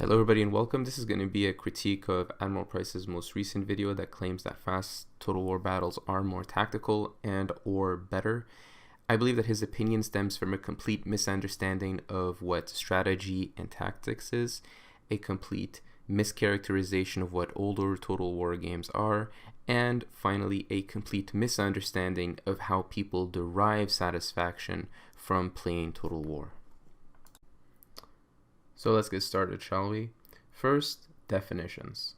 Hello everybody and welcome. This is going to be a critique of Admiral Price's most recent video that claims that fast Total War battles are more tactical and or better. I believe that his opinion stems from a complete misunderstanding of what strategy and tactics is, a complete mischaracterization of what older Total War games are, and finally a complete misunderstanding of how people derive satisfaction from playing Total War. So let's get started, shall we? First, definitions.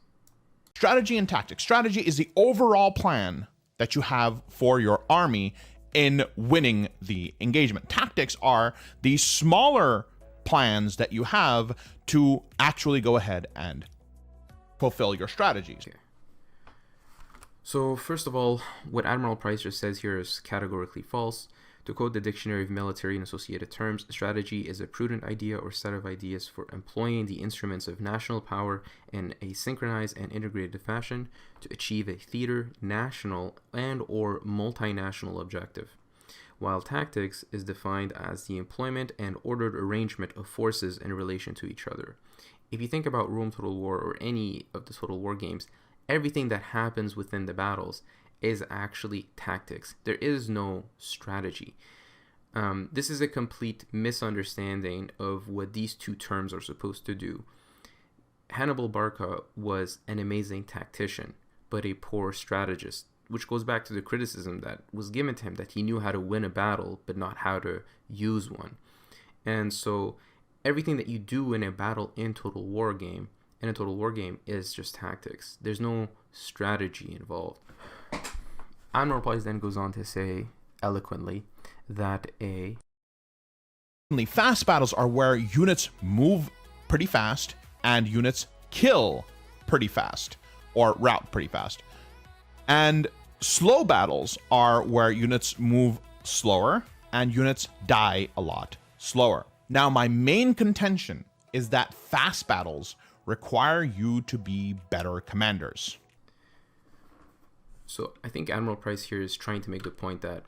Strategy and tactics. Strategy is the overall plan that you have for your army in winning the engagement. Tactics are the smaller plans that you have to actually go ahead and fulfill your strategies. Okay. So first of all, what Admiral Price just says here is categorically false. To quote the Dictionary of Military and Associated Terms, strategy is a prudent idea or set of ideas for employing the instruments of national power in a synchronized and integrated fashion to achieve a theater, national, and or multinational objective. While tactics is defined as the employment and ordered arrangement of forces in relation to each other. If you think about Rome Total War or any of the Total War games, everything that happens within the battles is actually tactics. There is no strategy. This is a complete misunderstanding of what these two terms are supposed to do. Hannibal Barca was an amazing tactician, but a poor strategist, which goes back to the criticism that was given to him that he knew how to win a battle, but not how to use one. And so everything that you do in a battle in a Total War game is just tactics. There's no strategy involved. Admiral Price then goes on to say eloquently that fast battles are where units move pretty fast and units kill pretty fast or rout pretty fast. And slow battles are where units move slower and units die a lot slower. Now, my main contention is that fast battles require you to be better commanders. So I think Admiral Price here is trying to make the point that,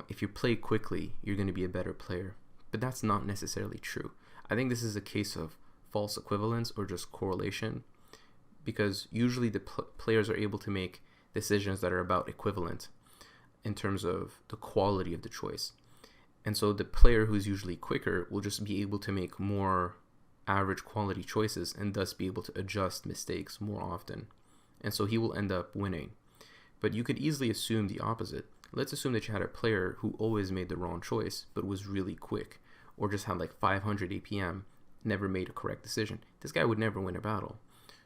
if you play quickly, you're going to be a better player. But that's not necessarily true. I think this is a case of false equivalence or just correlation, because usually the players are able to make decisions that are about equivalent in terms of the quality of the choice. And so the player who's usually quicker will just be able to make more average quality choices and thus be able to adjust mistakes more often. And so he will end up winning. But you could easily assume the opposite. Let's assume that you had a player who always made the wrong choice, but was really quick, or just had like 500 APM, never made a correct decision. This guy would never win a battle.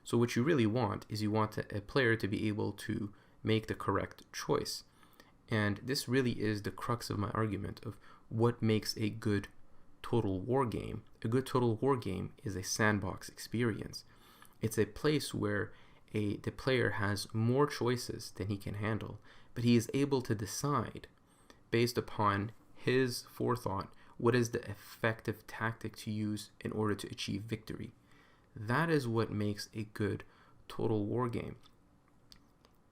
So what you really want is you want a player to be able to make the correct choice. And this really is the crux of my argument of what makes a good Total War game. A good Total War game is a sandbox experience. It's a place where the player has more choices than he can handle, but he is able to decide based upon his forethought what is the effective tactic to use in order to achieve victory. That is what makes a good Total War game.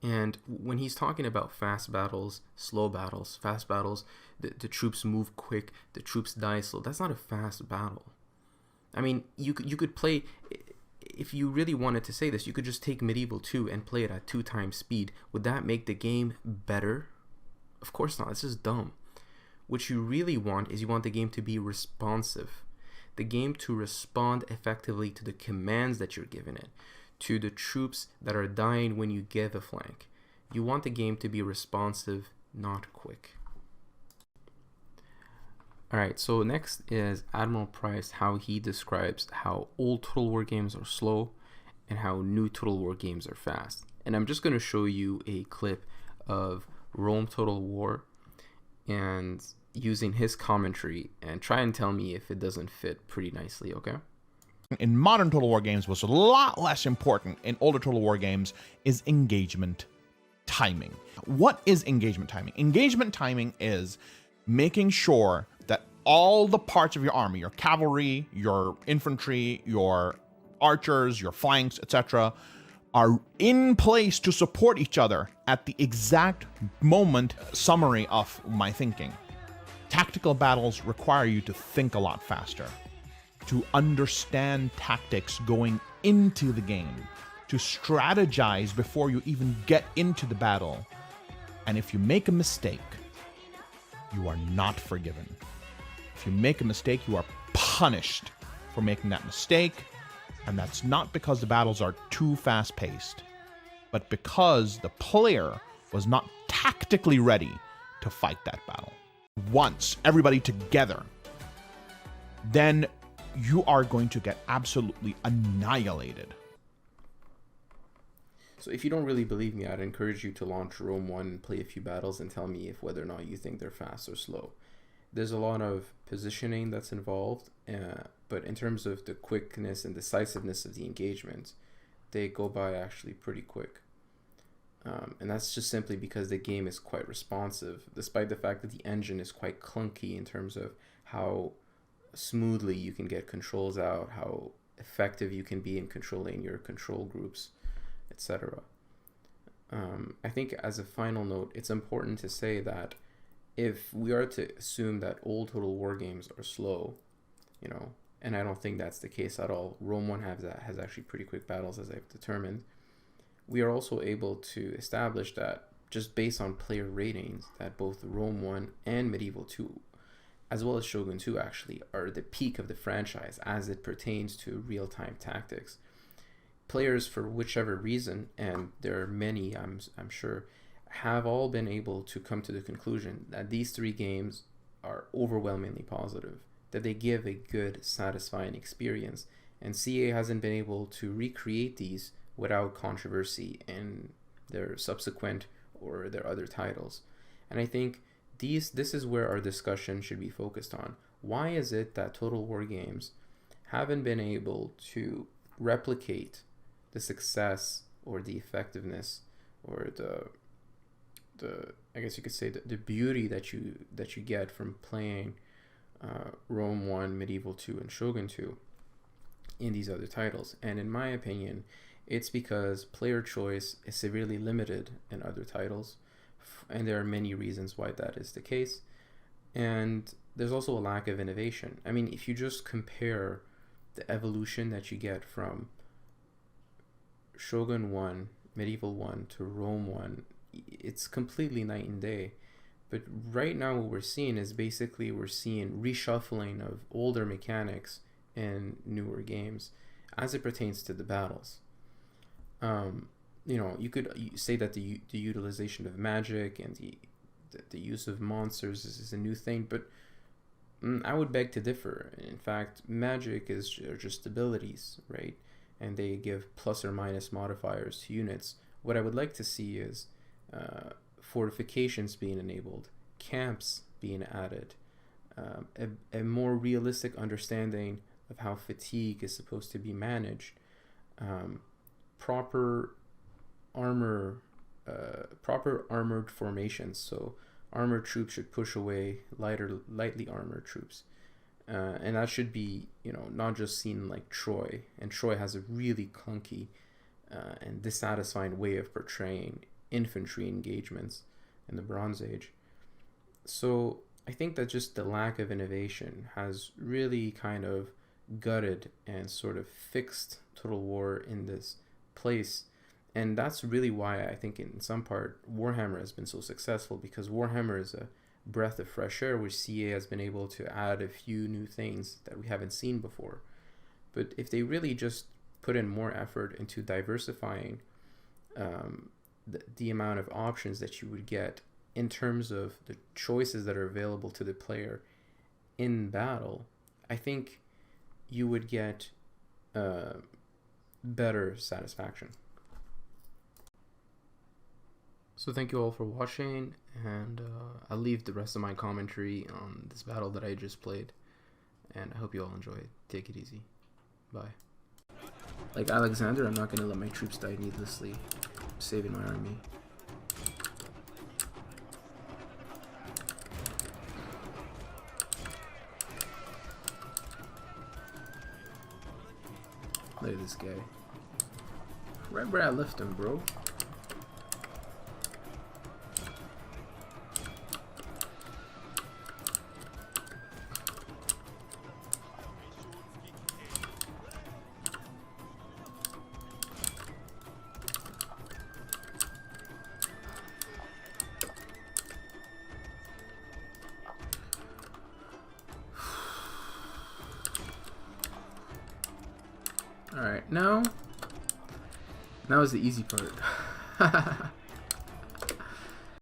And when he's talking about fast battles, slow battles, fast battles, the troops move quick, the troops die slow, that's not a fast battle. I mean, you could play, if you really wanted to say this, you could just take Medieval 2 and play it at 2 times speed. Would that make the game better? Of course not. This is dumb. What you really want is you want the game to be responsive. The game to respond effectively to the commands that you're giving it, to the troops that are dying when you give a flank. You want the game to be responsive, not quick. Alright, so next is Admiral Price, how he describes how old Total War games are slow and how new Total War games are fast. And I'm just going to show you a clip of Rome Total War and using his commentary and try and tell me if it doesn't fit pretty nicely, okay? In modern Total War games, what's a lot less important in older Total War games is engagement timing. What is engagement timing? Engagement timing is making sure that all the parts of your army, your cavalry, your infantry, your archers, your flanks, etc., are in place to support each other at the exact moment. Summary of my thinking. Tactical battles require you to think a lot faster. to understand tactics going into the game, to strategize before you even get into the battle. And if you make a mistake, you are not forgiven. If you make a mistake, you are punished for making that mistake. And that's not because the battles are too fast-paced, but because the player was not tactically ready to fight that battle. Once everybody together, then you are going to get absolutely annihilated. So if you don't really believe me, I'd encourage you to launch Rome 1 and play a few battles and tell me if whether or not you think they're fast or slow. There's a lot of positioning that's involved, but in terms of the quickness and decisiveness of the engagement, they go by actually pretty quick. And that's just simply because the game is quite responsive, despite the fact that the engine is quite clunky in terms of how smoothly you can get controls out, how effective you can be in controlling your control groups, etc. I think as a final note, it's important to say that if we are to assume that old Total War games are slow, and I don't think that's the case at all. Rome 1 has actually pretty quick battles, as I've determined. We are also able to establish that just based on player ratings, that both Rome 1 and Medieval 2, as well as Shogun 2 actually, are the peak of the franchise as it pertains to real-time tactics. Players, for whichever reason, and there are many, I'm sure, have all been able to come to the conclusion that these three games are overwhelmingly positive, that they give a good, satisfying experience, and CA hasn't been able to recreate these without controversy in their subsequent or their other titles. And I think this is where our discussion should be focused on. Why is it that Total War games haven't been able to replicate the success or the effectiveness or the I guess you could say the beauty that you get from playing Rome 1, Medieval 2, and Shogun 2 in these other titles? And in my opinion, it's because player choice is severely limited in other titles, and there are many reasons why that is the case. And there's also a lack of innovation. I mean, if you just compare the evolution that you get from Shogun 1, Medieval 1 to Rome 1, it's completely night and day. But right now what we're seeing is basically we're seeing reshuffling of older mechanics in newer games as it pertains to the battles. You could say that the utilization of magic and the use of monsters is a new thing, but I would beg to differ. In fact, magic are just abilities, right? And they give plus or minus modifiers to units. What I would like to see is fortifications being enabled, camps being added, a more realistic understanding of how fatigue is supposed to be managed, proper armored formations. So armored troops should push away lightly armored troops, and that should be not just seen like Troy. And Troy has a really clunky and dissatisfying way of portraying infantry engagements in the Bronze Age. So I think that just the lack of innovation has really kind of gutted and sort of fixed Total War in this place. And that's really why I think in some part Warhammer has been so successful, because Warhammer is a breath of fresh air where CA has been able to add a few new things that we haven't seen before. But if they really just put in more effort into diversifying the amount of options that you would get in terms of the choices that are available to the player in battle, I think you would get better satisfaction. So thank you all for watching, and I'll leave the rest of my commentary on this battle that I just played, and I hope you all enjoy it. Take it easy. Bye. Like Alexander, I'm not going to let my troops die needlessly. I'm saving my army. Look at this guy. Right where I left him, bro. Alright, now is the easy part.